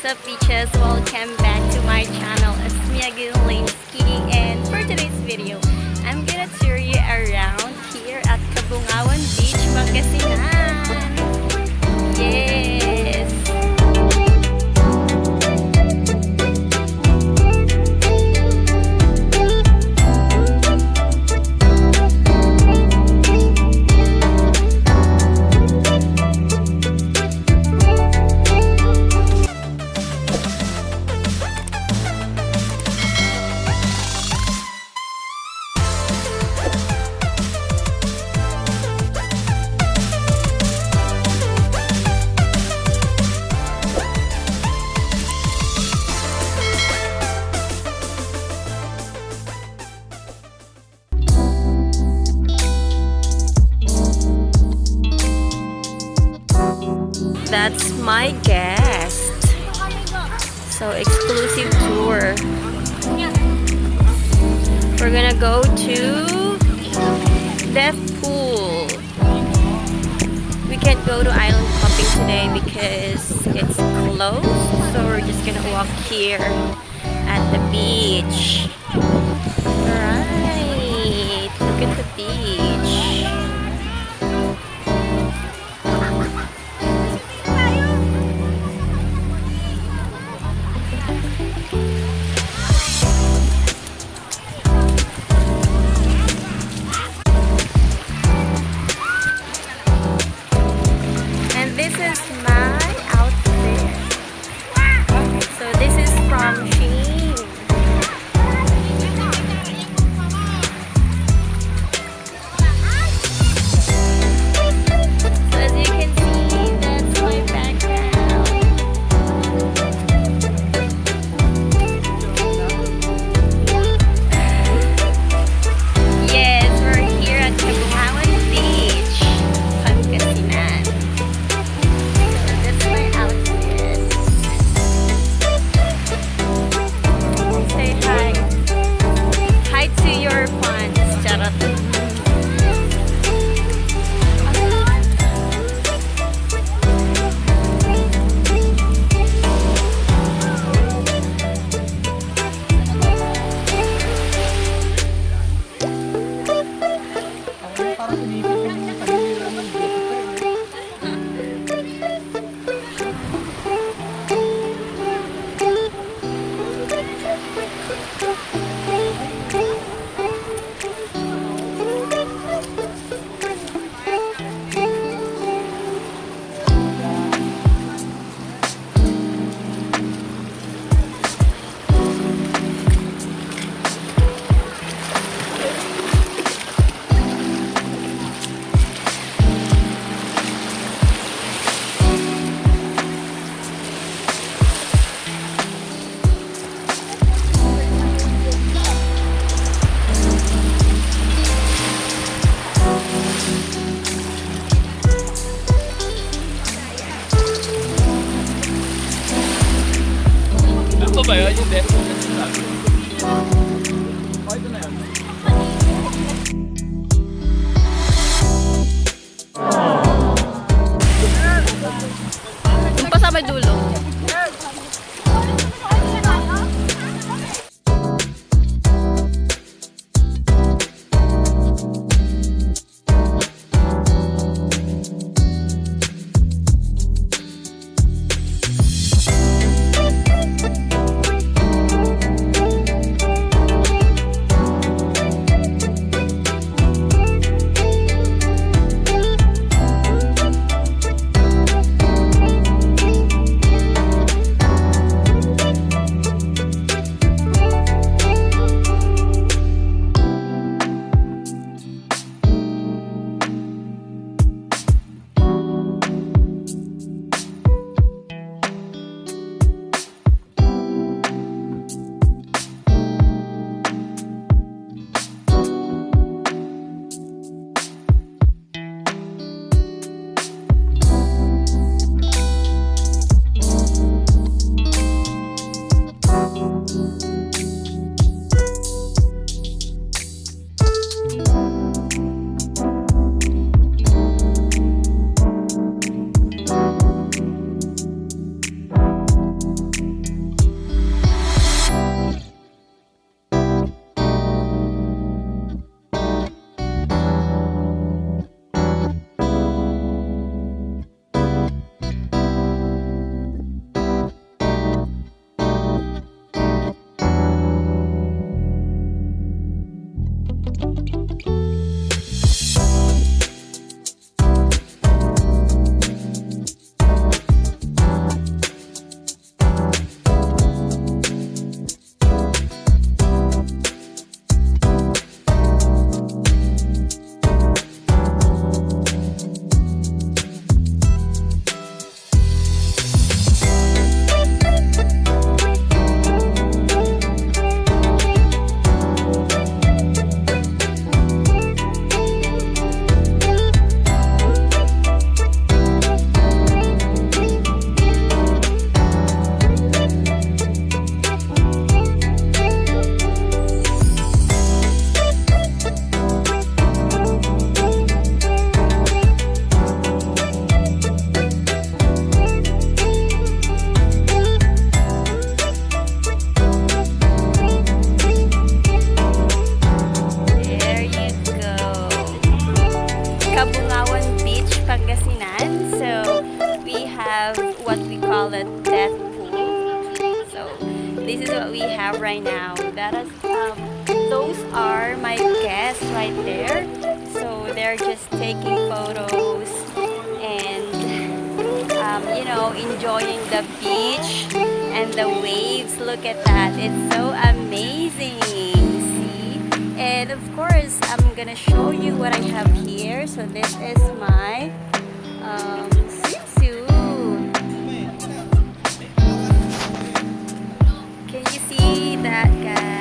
What's up, beaches? Welcome back to my channel. It's me again, Lansky, and for today's video, I'm gonna tour you around here at Cabongaoan Beach, Pangasinan. Yes! That's my guest. So exclusive tour. We're gonna go to deadpool. We can't go to island hopping today because it's closed. So we're just gonna walk here at the beach. Alright, look at the beach. This is my outfit. So this is from Shein. So as you can see, that's my background. Yes, we're here at Cabongaoan Beach, Pangasinan. To your fans, charot. Ba yun? Yung deadpool na sinasabi. Ito na yun. Yung pa sa may dulo. this is what we have right now. Those are my guests right there. So they're just taking photos and enjoying the beach and the waves. Look at that. It's so amazing. See? And of course, I'm gonna show you what I have here. So this is my swimsuit. Can you see that, guys?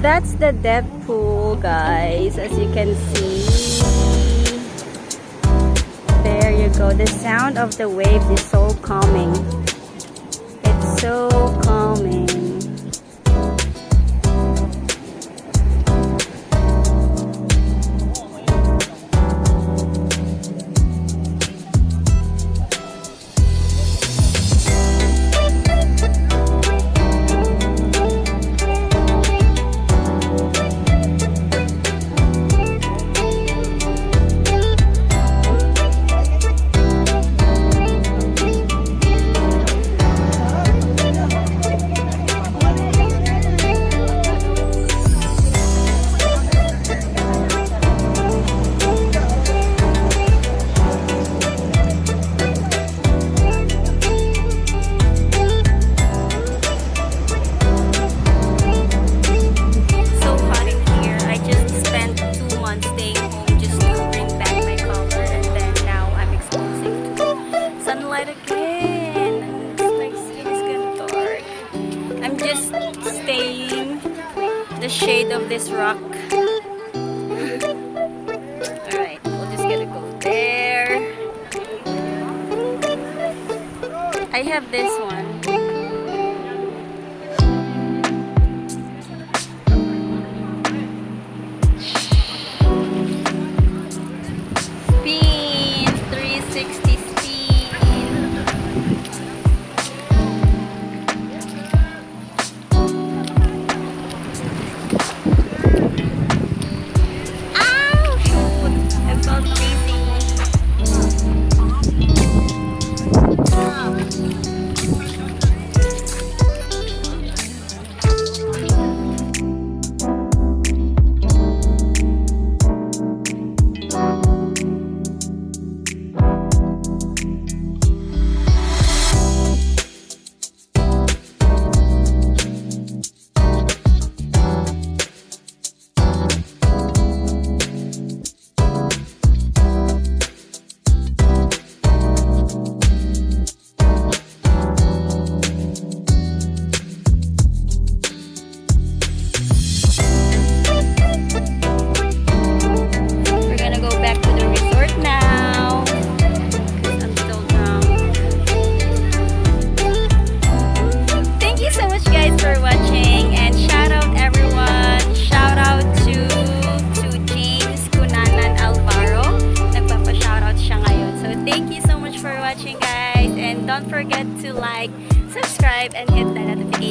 That's the deadpool, guys, as you can see. There you go. The sound of the waves is so calming. It's so calming. The shade of this rock. Alright, we're just gonna go there. I have this one. Spin 360 spin.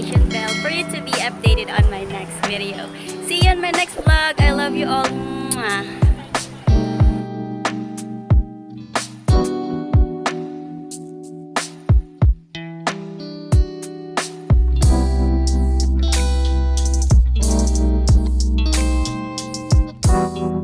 notification bell for you to be updated on my next video. See you in my next vlog. I love you all. Mwah.